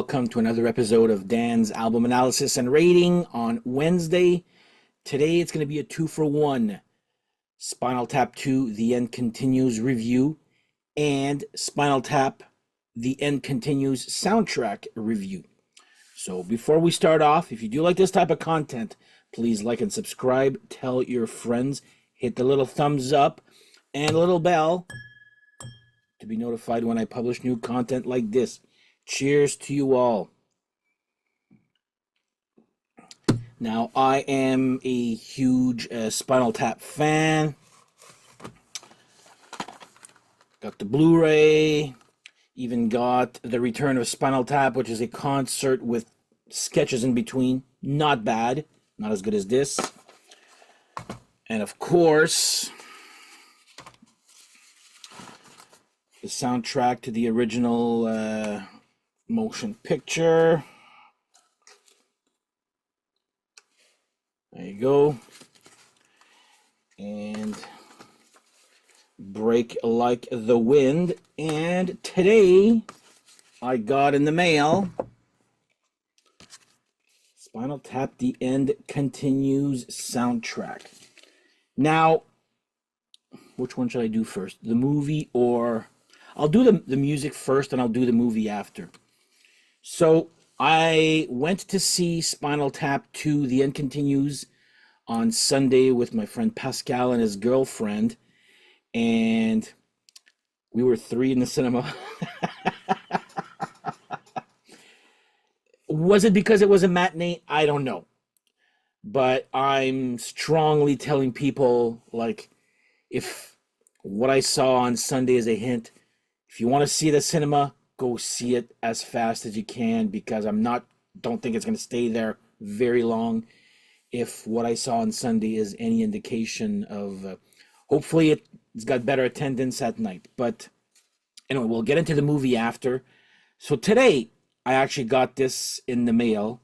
welcome to another episode of Dan's album analysis and rating on Wednesday. Today it's going to be a 2-for-1 Spinal Tap 2 The End Continues review and Spinal Tap The End Continues soundtrack review. So before we start off, if you do like this type of content, please like and subscribe, tell your friends, hit the little thumbs up and a little bell to be notified when I publish new content like this. Cheers to you all. Now, I am a huge Spinal Tap fan. Got the Blu-ray. Even got The Return of Spinal Tap, which is a concert with sketches in between. Not bad. Not as good as this. And of course, the soundtrack to the original motion picture. There you go. And Break Like the Wind. And today I got in the mail Spinal Tap The End Continues soundtrack. Now, which one should I do first? The movie or... I'll do the music first and I'll do the movie after. So I went to see Spinal Tap 2 The End Continues on Sunday with my friend Pascal and his girlfriend. And we were 3 in the cinema. Was it because it was a matinee? I don't know. But I'm strongly telling people, like, if what I saw on Sunday is a hint, if you want to see the cinema, go see it as fast as you can, because don't think it's going to stay there very long. If what I saw on Sunday is any indication of, hopefully it's got better attendance at night. But anyway, we'll get into the movie after. So today, I actually got this in the mail,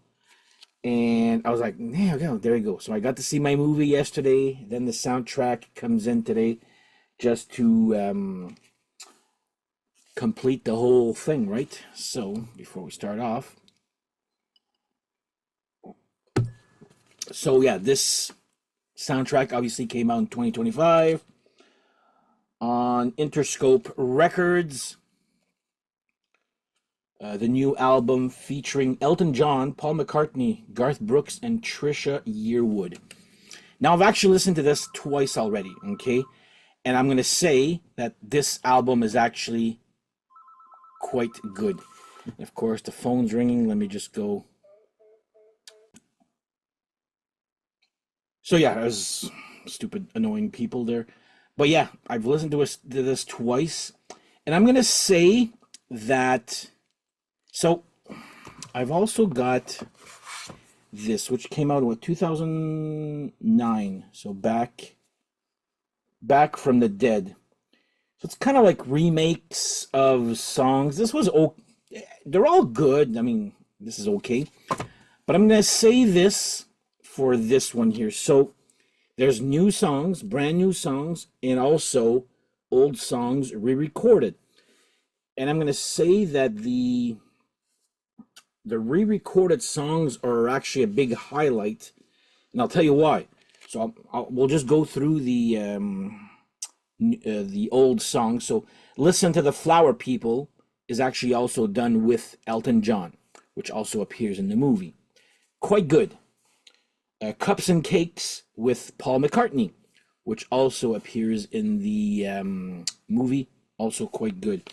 and I was like, yeah, there you go. So I got to see my movie yesterday. Then the soundtrack comes in today just to complete the whole thing, right? So before we start off, so yeah, this soundtrack obviously came out in 2025 on Interscope Records. The new album featuring Elton John, Paul McCartney, Garth Brooks, and Trisha Yearwood. Now, I've actually listened to this twice already, okay? And I'm going to say that this album is actually quite good. And of course, the phone's ringing. Let me just go. So yeah, there's stupid, annoying people there. But yeah, I've listened to this twice. And I'm going to say that... So, I've also got this, which came out in 2009. So back from the dead. So it's kind of like remakes of songs. This was they're all good. I mean, this is okay. But I'm going to say this for this one here. So there's new songs, brand new songs, and also old songs re-recorded. And I'm going to say that the re-recorded songs are actually a big highlight. And I'll tell you why. So we'll just go through the old song. So Listen to the Flower People is actually also done with Elton John, which also appears in the movie. Quite good. Cups and Cakes with Paul McCartney, which also appears in the movie. Also quite good.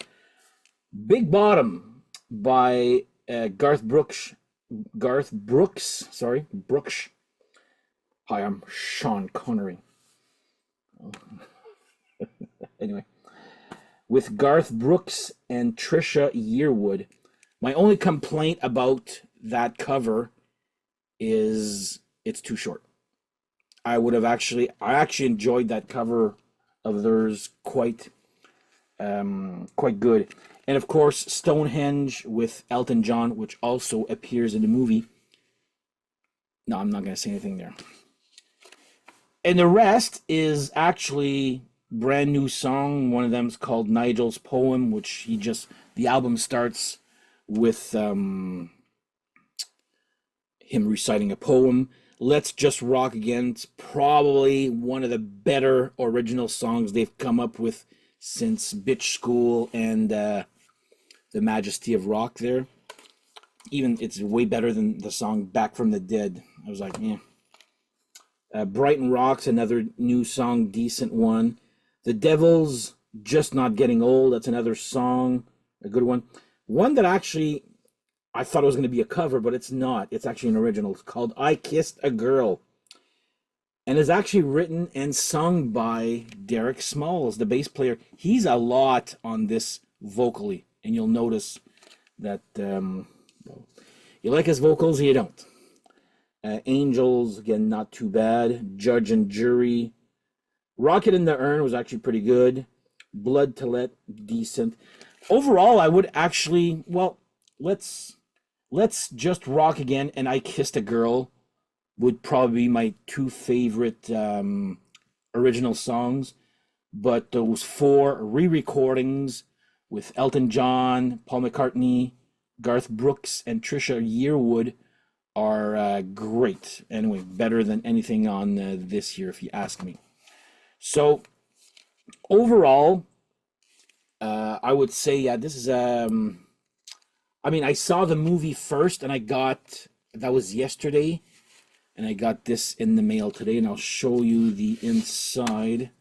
Big Bottom by Garth Brooks. Hi, I'm Sean Connery. Anyway, with Garth Brooks and Trisha Yearwood. My only complaint about that cover is it's too short. I actually enjoyed that cover of theirs quite good. And of course, Stonehenge with Elton John, which also appears in the movie. No, I'm not going to say anything there. And the rest is actually brand new song. One of them is called Nigel's Poem, which the album starts with him reciting a poem. Let's Just Rock Again. It's probably one of the better original songs they've come up with since Bitch School and The Majesty of Rock there. Even it's way better than the song Back from the Dead. I was like, yeah. Brighton Rock's another new song, decent one. The Devil's Just Not Getting Old. That's another song, a good one. One that actually I thought it was going to be a cover, but it's not. It's actually an original. It's called I Kissed a Girl. And is actually written and sung by Derek Smalls, the bass player. He's a lot on this vocally. And you'll notice that you like his vocals, you don't. Angels, again, not too bad. Judge and Jury. Rocket in the Urn was actually pretty good. Blood to Let, decent. Overall, I would actually, well, let's Just Rock Again and I Kissed a Girl would probably be my two favorite original songs. But those four re-recordings with Elton John, Paul McCartney, Garth Brooks, and Trisha Yearwood are great. Anyway, better than anything on this year, if you ask me. So overall, I would say, yeah, this is. I mean, I saw the movie first, and that was yesterday, and I got this in the mail today, and I'll show you the inside.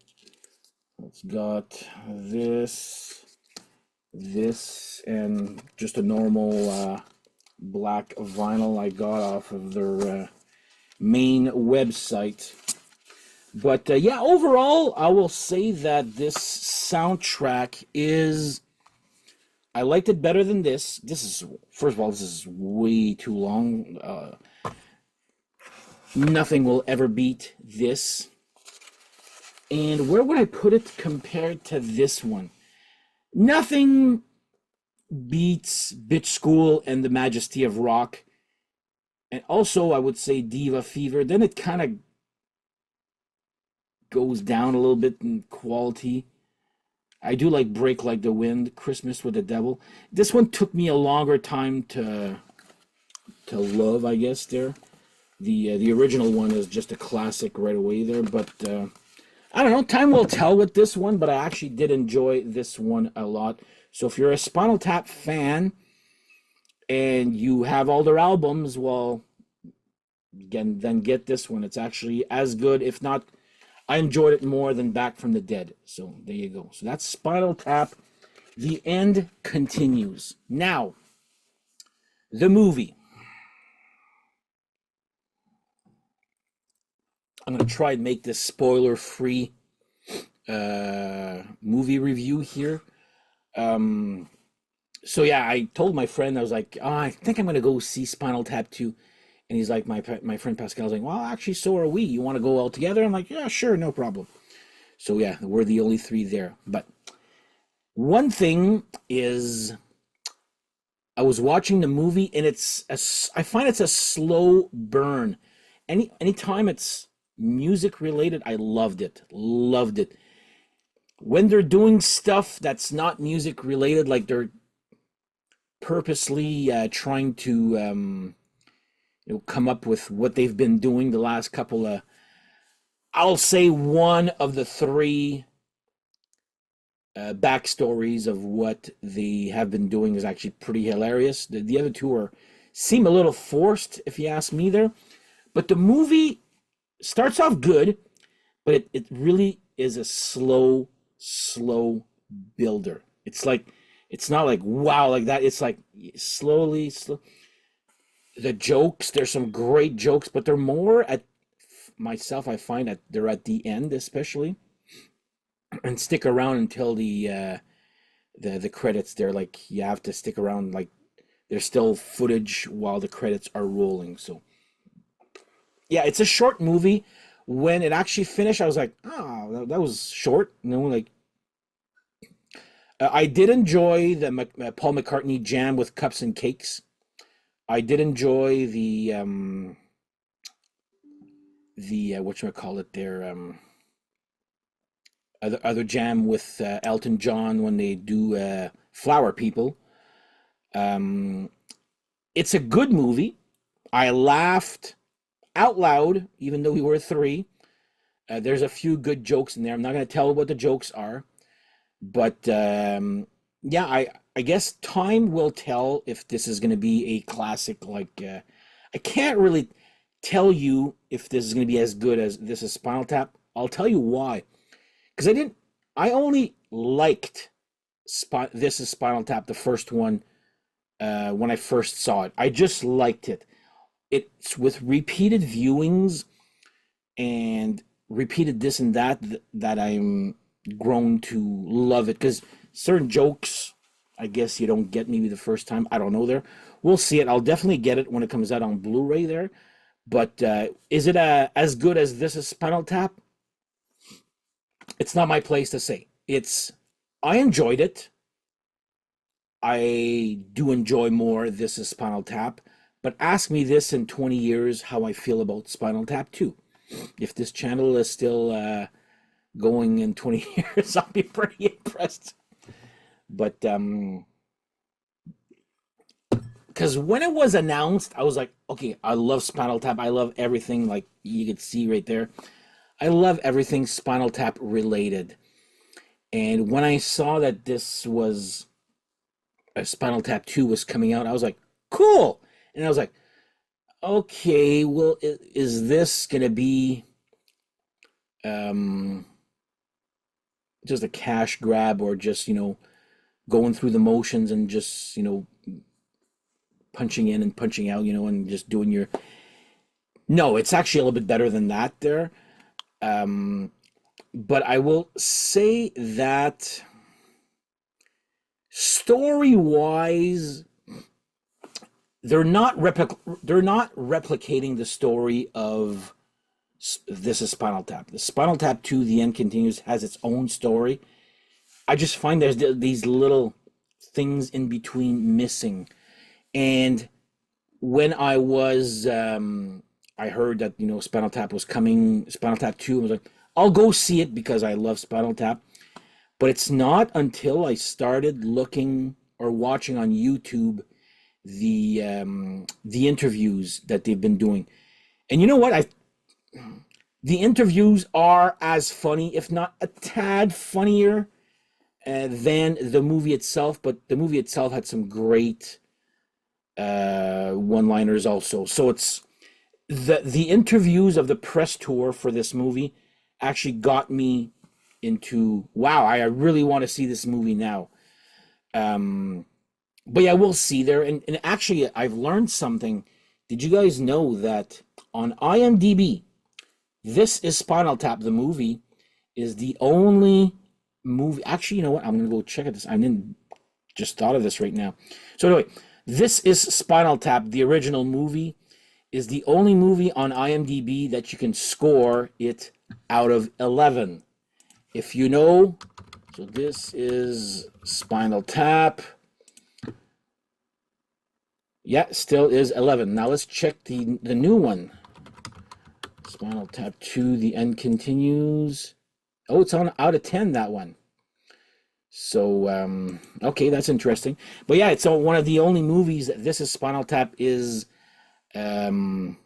It's got this, and just a normal black vinyl I got off of their main website. But yeah, overall, I will say that this soundtrack is. I liked it better than this. First of all, this is way too long. Nothing will ever beat this. And where would I put it compared to this one? Nothing beats Bitch School and The Majesty of Rock. And also, I would say Diva Fever. Then it kind of goes down a little bit in quality. I do like Break Like the Wind, Christmas with the Devil. This one took me a longer time to love, I guess, there. The original one is just a classic right away there, but I don't know, time will tell with this one, but I actually did enjoy this one a lot. So if you're a Spinal Tap fan and you have all their albums, well, again, then get this one. It's actually as good, if not, I enjoyed it more than Back from the Dead. So there you go. So that's Spinal Tap. The End continues. Now, the movie. I'm going to try and make this spoiler-free movie review here. So yeah, I told my friend, I was like, oh, I think I'm going to go see Spinal Tap 2. And he's like, my friend Pascal's like, well, actually, so are we. You want to go all together? I'm like, yeah, sure, no problem. So yeah, we're the only three there. But one thing is, I was watching the movie, and I find it's a slow burn. Anytime it's music related, I loved it. Loved it. When they're doing stuff that's not music related, like they're purposely trying to come up with what they've been doing the last couple of, I'll say one of the three backstories of what they have been doing is actually pretty hilarious. The other two seem a little forced, if you ask me there. But the movie starts off good, but it really is a slow builder. It's not like wow like that. It's like slowly. The jokes, there's some great jokes, but they're more at I find that they're at the end, especially, and stick around until the credits. They're like you have to stick around, like there's still footage while the credits are rolling. So yeah, it's a short movie. When it actually finished, I was like, oh, that was short. Like I did enjoy the Paul McCartney jam with Cups and Cakes. I did enjoy the whatchamacallit there, other jam with Elton John when they do Flower People. Um, it's a good movie. I laughed out loud, even though we were three. There's a few good jokes in there. I'm not going to tell what the jokes are, but yeah, I guess time will tell if this is going to be a classic. I can't really tell you if this is going to be as good as this is Spinal Tap. I'll tell you why. Because I didn't. I only liked This is Spinal Tap, the first one, when I first saw it. I just liked it. It's with repeated viewings and repeated this and that that I'm grown to love it. Because certain jokes, I guess you don't get maybe the first time. I don't know. We'll see it. I'll definitely get it when it comes out on Blu-ray there. But is it as good as This is Spinal Tap? It's not my place to say. I enjoyed it. I do enjoy more This is Spinal Tap, but ask me this in 20 years how I feel about Spinal Tap 2. If this channel is still going in 20 years, I'll be pretty impressed. But because when it was announced, I was like, okay, I love Spinal Tap. I love everything, like you could see right there. I love everything Spinal Tap related. And when I saw that this was Spinal Tap 2 was coming out, I was like, cool. And I was like, okay, well, is this going to be um, just a cash grab or just, going through the motions and just, punching in and punching out, and just doing your. No, it's actually a little bit better than that there. Um, but I will say that story wise, they're not replicating the story of This is Spinal Tap. The Spinal Tap 2, The End Continues, has its own story. I just find there's these little things in between missing. And when I heard that, Spinal Tap was coming, Spinal Tap 2, I was like, I'll go see it because I love Spinal Tap. But it's not until I started looking or watching on YouTube the interviews that they've been doing. And you know what? The interviews are as funny, if not a tad funnier, than the movie itself. But the movie itself had some great one-liners also. So it's the interviews of the press tour for this movie actually got me into, wow, I really want to see this movie now. Um, but yeah, we'll see there. And actually, I've learned something. Did you guys know that on IMDb, This is Spinal Tap, the movie, is the only movie. Actually, you know what? I'm going to go check at this. I didn't just thought of this right now. So anyway, This is Spinal Tap, the original movie, is the only movie on IMDb that you can score it out of 11. If you know, so this is Spinal Tap. Yeah, still is 11. Now let's check the new one. Spinal Tap 2, The End Continues. Oh, it's on out of 10, that one. So, okay, that's interesting. But yeah, it's one of the only movies that This is Spinal Tap is, um,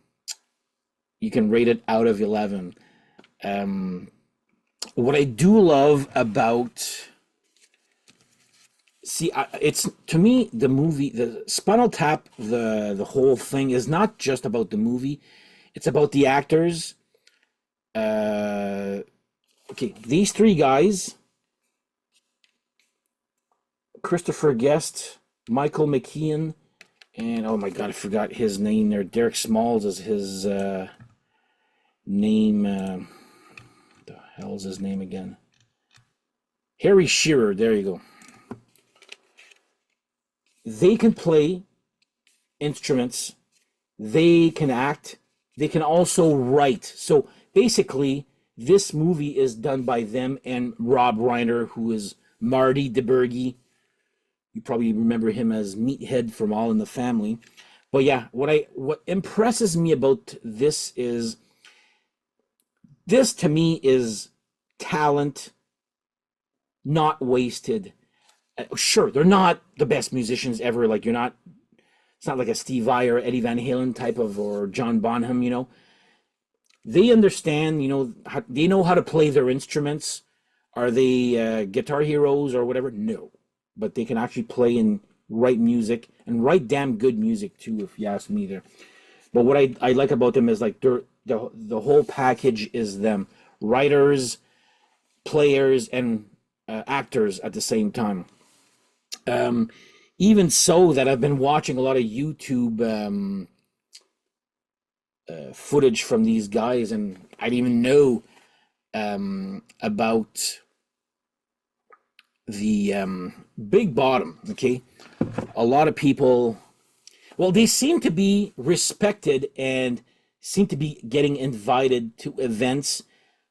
you can rate it out of 11. Um, what I do love about, see, it's, to me, the movie, the Spinal Tap, the whole thing is not just about the movie. It's about the actors. Okay, these three guys, Christopher Guest, Michael McKean, and oh my god, I forgot his name there. Derek Smalls is his name. The hell is his name again? Harry Shearer. There you go. They can play instruments. They can act. They can also write. So basically, this movie is done by them and Rob Reiner, who is Marty DeBerge. You probably remember him as Meathead from All in the Family. But yeah, what impresses me about this to me is talent not wasted. Sure, they're not the best musicians ever. Like you're not. It's not like a Steve Vai or Eddie Van Halen type of or John Bonham. They understand. They know how to play their instruments. Are they guitar heroes or whatever? No, but they can actually play and write music and write damn good music too, if you ask me. There, but what I like about them is like the whole package is them writers, players, and actors at the same time. Um, Even so, that I've been watching a lot of YouTube footage from these guys, and I didn't even know about the Big Bottom. Okay, a lot of people, well, they seem to be respected and seem to be getting invited to events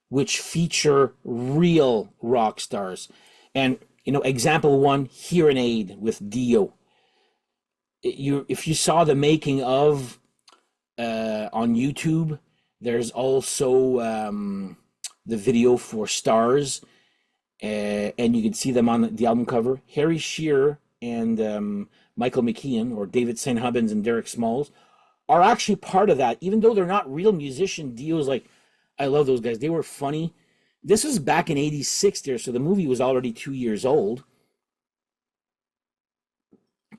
which feature real rock stars. And example one, Hearing Aid with Dio. If you saw the making of on YouTube, there's also the video for Stars, and you can see them on the album cover. Harry Shearer and Michael McKean, or David St. Hubbins and Derek Smalls, are actually part of that, even though they're not real musician deals. Like, I love those guys. They were funny. This was back in '86 there, so the movie was already 2 years old,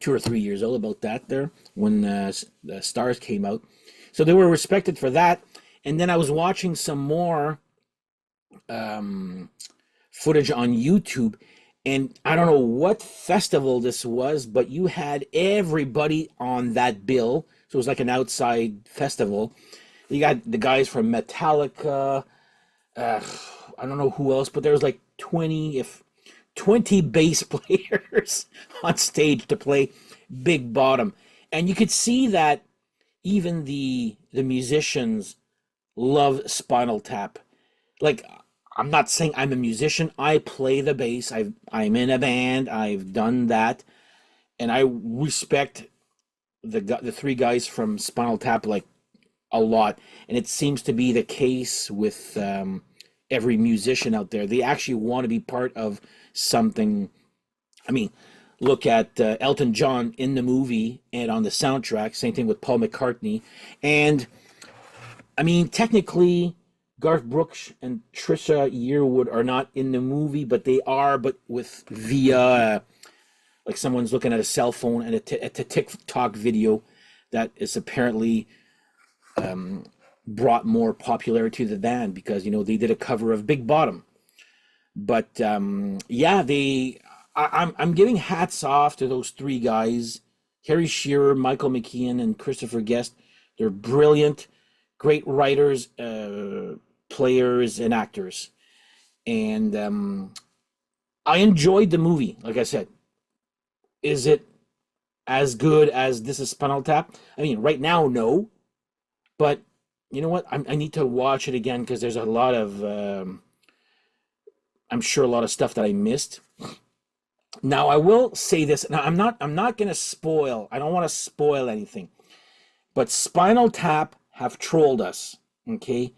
2 or 3 years old, about that there, when the Stars came out. So they were respected for that. And then I was watching some more um, footage on YouTube, and I don't know what festival this was, but you had everybody on that bill. So it was like an outside festival. You got the guys from Metallica. Uh, I don't know who else, but there was like 20 bass players on stage to play Big Bottom, and you could see that even the musicians love Spinal Tap. Like, I'm not saying I'm a musician. I play the bass. I'm in a band. I've done that, and I respect the three guys from Spinal Tap like a lot. And it seems to be the case with every musician out there. They actually want to be part of something. I mean, look at Elton John in the movie and on the soundtrack. Same thing with Paul McCartney. And I mean, technically, Garth Brooks and Trisha Yearwood are not in the movie, but they are. But with via like someone's looking at a cell phone and a TikTok video that is apparently brought more popularity to the band because they did a cover of Big Bottom. But yeah, I'm giving hats off to those three guys, Harry Shearer, Michael McKean, and Christopher Guest. They're brilliant, great writers, players, and actors. And I enjoyed the movie. Like I said, is it as good as This Is Spinal Tap? I mean, right now, no. But you know what? I need to watch it again because there's a lot of, I'm sure, a lot of stuff that I missed. Now I will say this. Now I'm not gonna spoil. I don't want to spoil anything. But Spinal Tap have trolled us. Okay,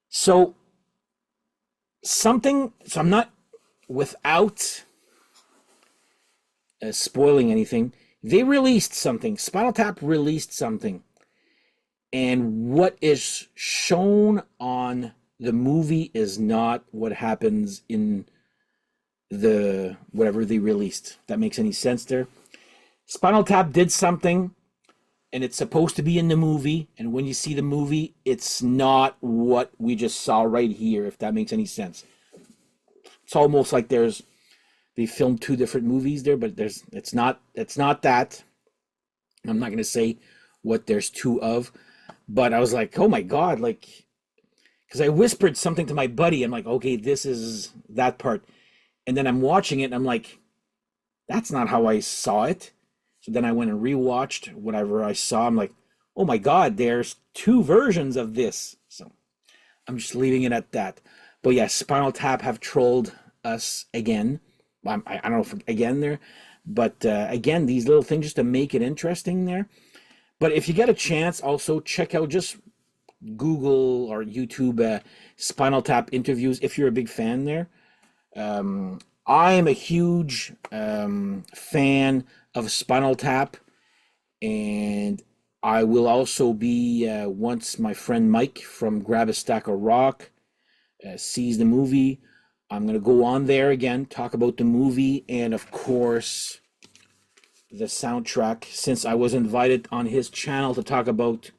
so something. So I'm not without spoiling anything. They released something. Spinal Tap released something, and what is shown on the movie is not what happens in the whatever they released. If that makes any sense there. Spinal Tap did something and it's supposed to be in the movie, and when you see the movie, it's not what we just saw right here, if that makes any sense. It's almost like they filmed two different movies there, but it's not that. I'm not gonna say what there's two of, but I was like, oh my god, like because I whispered something to my buddy. I'm like, okay, this is that part. And then I'm watching it and I'm like, that's not how I saw it. So then I went and rewatched whatever I saw. I'm like, oh my God, there's two versions of this. So I'm just leaving it at that. But yeah, Spinal Tap have trolled us again. I don't know if again there, but again, these little things just to make it interesting there. But if you get a chance, also check out just Google or YouTube Spinal Tap interviews if you're a big fan there. I am a huge fan of Spinal Tap, and I will also be once my friend Mike from Grab a Stack of Rock sees the movie. I'm gonna go on there again, talk about the movie, and of course the soundtrack. Since I was invited on his channel to talk about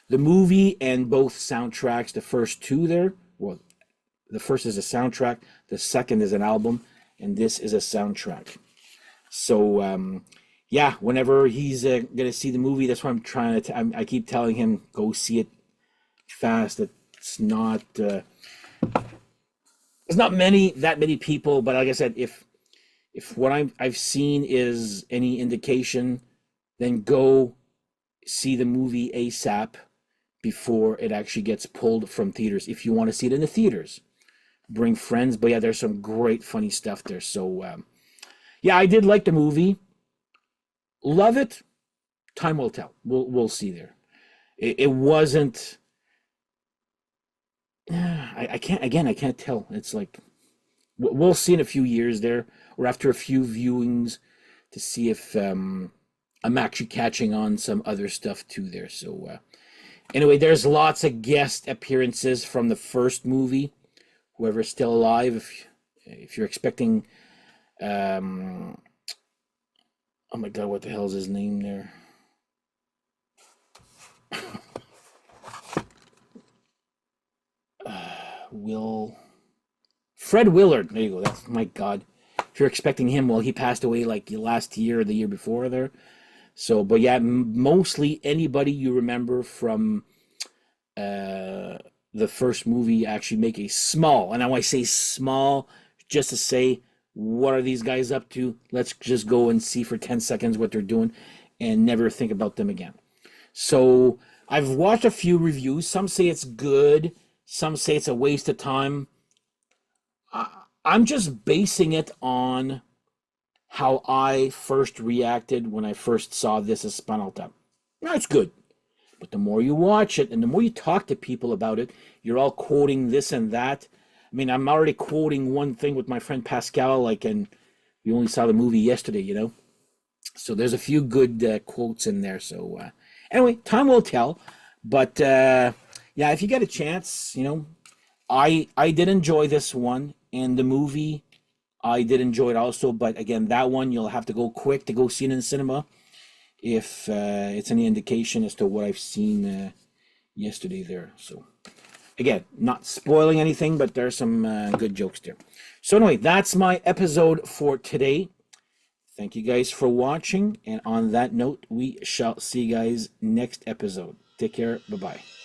the movie and both soundtracks, the first two there. Well, the first is a soundtrack, the second is an album, and this is a soundtrack. So yeah, whenever he's gonna see the movie, that's why I'm trying to. I keep telling him go see it fast. It's not. It's not many people, but like I said, if what I've seen is any indication, then go see the movie ASAP before it actually gets pulled from theaters. If you want to see it in the theaters, bring friends. But yeah, there's some great funny stuff there. So yeah, I did like the movie. Love it. Time will tell. We'll see there. It wasn't. I can't again. I can't tell. It's like we'll see in a few years there, or after a few viewings, to see if I'm actually catching on some other stuff too there. So anyway, there's lots of guest appearances from the first movie. Whoever's still alive, if you're expecting, um, oh my God, what the hell is his name there? Will Fred Willard. There you go. That's my God. If you're expecting him, well, he passed away like last year or the year before there. So, but yeah, mostly anybody you remember from uh, the first movie actually make a small, and I want to say small just to say, what are these guys up to? Let's just go and see for 10 seconds what they're doing and never think about them again. So I've watched a few reviews. Some say it's good, some say it's a waste of time. I'm just basing it on how I first reacted when I first saw this as Spinal Tap. No, it's good. But the more you watch it and the more you talk to people about it, you're all quoting this and that. I mean, I'm already quoting one thing with my friend Pascal, like, and we only saw the movie yesterday, you know? So there's a few good quotes in there. So anyway, time will tell. But yeah, if you get a chance, you know, I did enjoy this one, and the movie I did enjoy it also. But again, that one you'll have to go quick to go see it in the cinema if it's any indication as to what I've seen yesterday there. So again, not spoiling anything, but there's some good jokes there. So anyway, that's my episode for today. Thank you guys for watching, and on that note, we shall see you guys next episode. Take care. Bye bye.